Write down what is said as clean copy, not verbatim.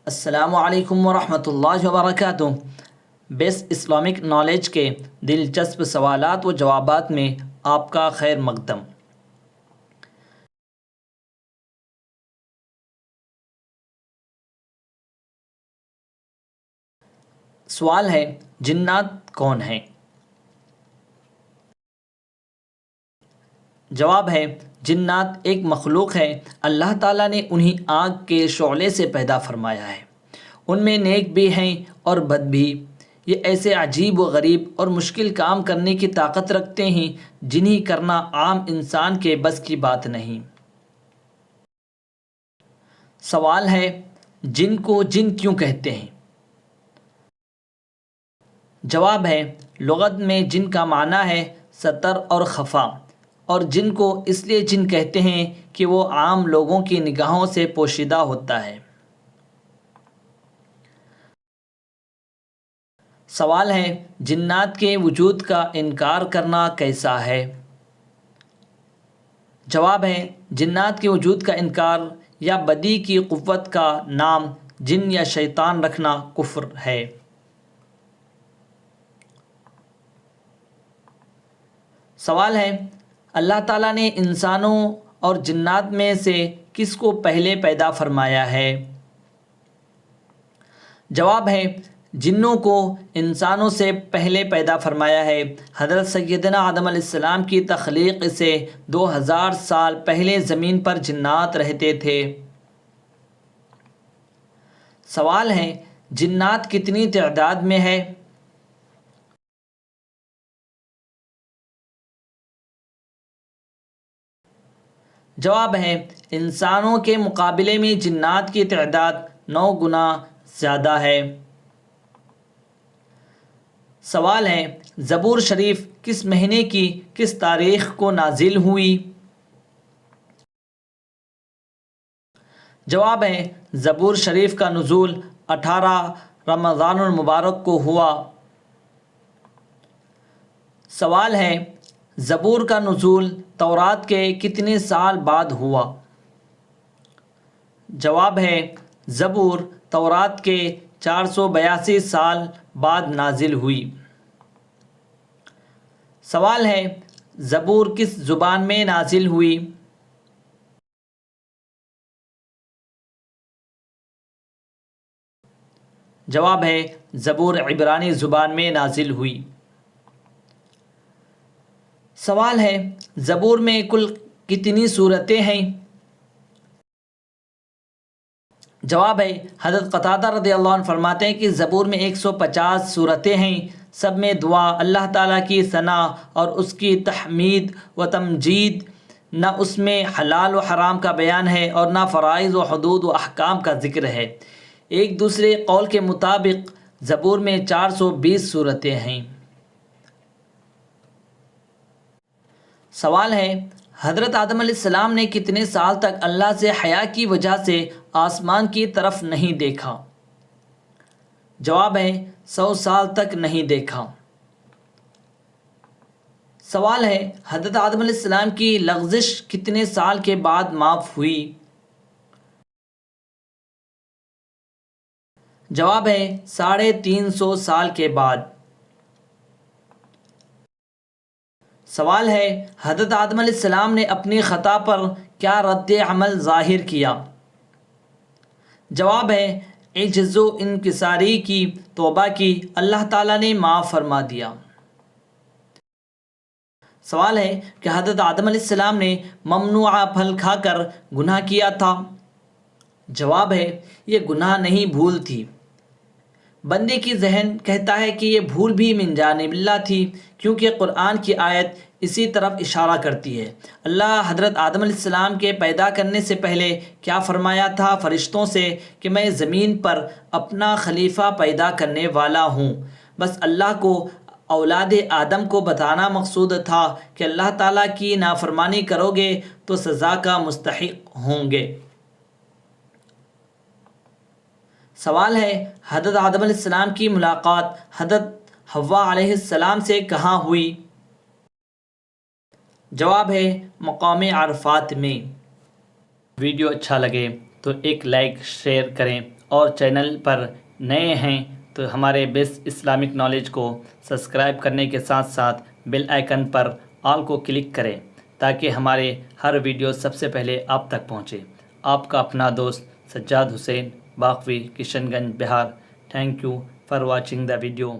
السلام علیکم ورحمۃ اللہ وبرکاتہ۔ بیس اسلامک نالج کے دلچسپ سوالات و جوابات میں آپ کا خیر مقدم۔ سوال ہے، جنات کون ہیں؟ جواب ہے، جنات ایک مخلوق ہے، اللہ تعالیٰ نے انہیں آگ کے شعلے سے پیدا فرمایا ہے۔ ان میں نیک بھی ہیں اور بد بھی۔ یہ ایسے عجیب و غریب اور مشکل کام کرنے کی طاقت رکھتے ہیں جنہیں کرنا عام انسان کے بس کی بات نہیں۔ سوال ہے، جن کو جن کیوں کہتے ہیں؟ جواب ہے، لغت میں جن کا معنی ہے ستر اور خفا، اور جن کو اس لیے جن کہتے ہیں کہ وہ عام لوگوں کی نگاہوں سے پوشیدہ ہوتا ہے۔ سوال ہے، جنات کے وجود کا انکار کرنا کیسا ہے؟ جواب ہے، جنات کے وجود کا انکار یا بدی کی قوت کا نام جن یا شیطان رکھنا کفر ہے۔ سوال ہے، اللہ تعالیٰ نے انسانوں اور جنات میں سے کس کو پہلے پیدا فرمایا ہے؟ جواب ہے، جنوں کو انسانوں سے پہلے پیدا فرمایا ہے۔ حضرت سیدنا آدم علیہ السلام کی تخلیق سے 2000 سال پہلے زمین پر جنات رہتے تھے۔ سوال ہے، جنات کتنی تعداد میں ہے؟ جواب ہے، انسانوں کے مقابلے میں جنات کی تعداد 9 گنا زیادہ ہے۔ سوال ہے، زبور شریف کس مہینے کی کس تاریخ کو نازل ہوئی؟ جواب ہے، زبور شریف کا نزول 18 رمضان المبارک کو ہوا۔ سوال ہے، زبور کا نزول تورات کے کتنے سال بعد ہوا؟ جواب ہے، زبور تورات کے 482 سال بعد نازل ہوئی۔ سوال ہے، زبور کس زبان میں نازل ہوئی؟ جواب ہے، زبور عبرانی زبان میں نازل ہوئی۔ سوال ہے، زبور میں کل کتنی سورتیں ہیں؟ جواب ہے، حضرت قتادہ رضی اللہ عنہ فرماتے ہیں کہ زبور میں 150 سورتیں ہیں۔ سب میں دعا، اللہ تعالیٰ کی ثنا اور اس کی تحمید و تمجید، نہ اس میں حلال و حرام کا بیان ہے اور نہ فرائض و حدود و احکام کا ذکر ہے۔ ایک دوسرے قول کے مطابق زبور میں 420 سورتیں ہیں۔ سوال ہے، حضرت آدم علیہ السلام نے کتنے سال تک اللہ سے حیا کی وجہ سے آسمان کی طرف نہیں دیکھا؟ جواب ہے، 100 سال تک نہیں دیکھا۔ سوال ہے، حضرت آدم علیہ السلام کی لغزش کتنے سال کے بعد معاف ہوئی؟ جواب ہے، 350 سال کے بعد۔ سوال ہے، حضرت آدم علیہ السلام نے اپنی خطا پر کیا رد عمل ظاہر کیا؟ جواب ہے، عجز و انکساری کی توبہ کی، اللہ تعالیٰ نے معاف فرما دیا۔ سوال ہے کہ حضرت آدم علیہ السلام نے ممنوعہ پھل کھا کر گناہ کیا تھا؟ جواب ہے، یہ گناہ نہیں، بھول تھی۔ بندے کی ذہن کہتا ہے کہ یہ بھول بھی من جانب اللہ تھی، کیونکہ قرآن کی آیت اسی طرف اشارہ کرتی ہے۔ اللہ حضرت آدم علیہ السلام کے پیدا کرنے سے پہلے کیا فرمایا تھا فرشتوں سے کہ میں زمین پر اپنا خلیفہ پیدا کرنے والا ہوں۔ بس اللہ کو اولاد آدم کو بتانا مقصود تھا کہ اللہ تعالیٰ کی نافرمانی کرو گے تو سزا کا مستحق ہوں گے۔ سوال ہے، حضرت آدم علیہ السلام کی ملاقات حضرت حوا علیہ السلام سے کہاں ہوئی؟ جواب ہے، مقام عرفات میں۔ ویڈیو اچھا لگے تو ایک لائک شیئر کریں اور چینل پر نئے ہیں تو ہمارے بیسٹ اسلامک نالج کو سبسکرائب کرنے کے ساتھ ساتھ بیل آئیکن پر آل کو کلک کریں تاکہ ہمارے ہر ویڈیو سب سے پہلے آپ تک پہنچے۔ آپ کا اپنا دوست سجاد حسین، باقوی، Kishanganj, Bihar. Thank you for watching the video.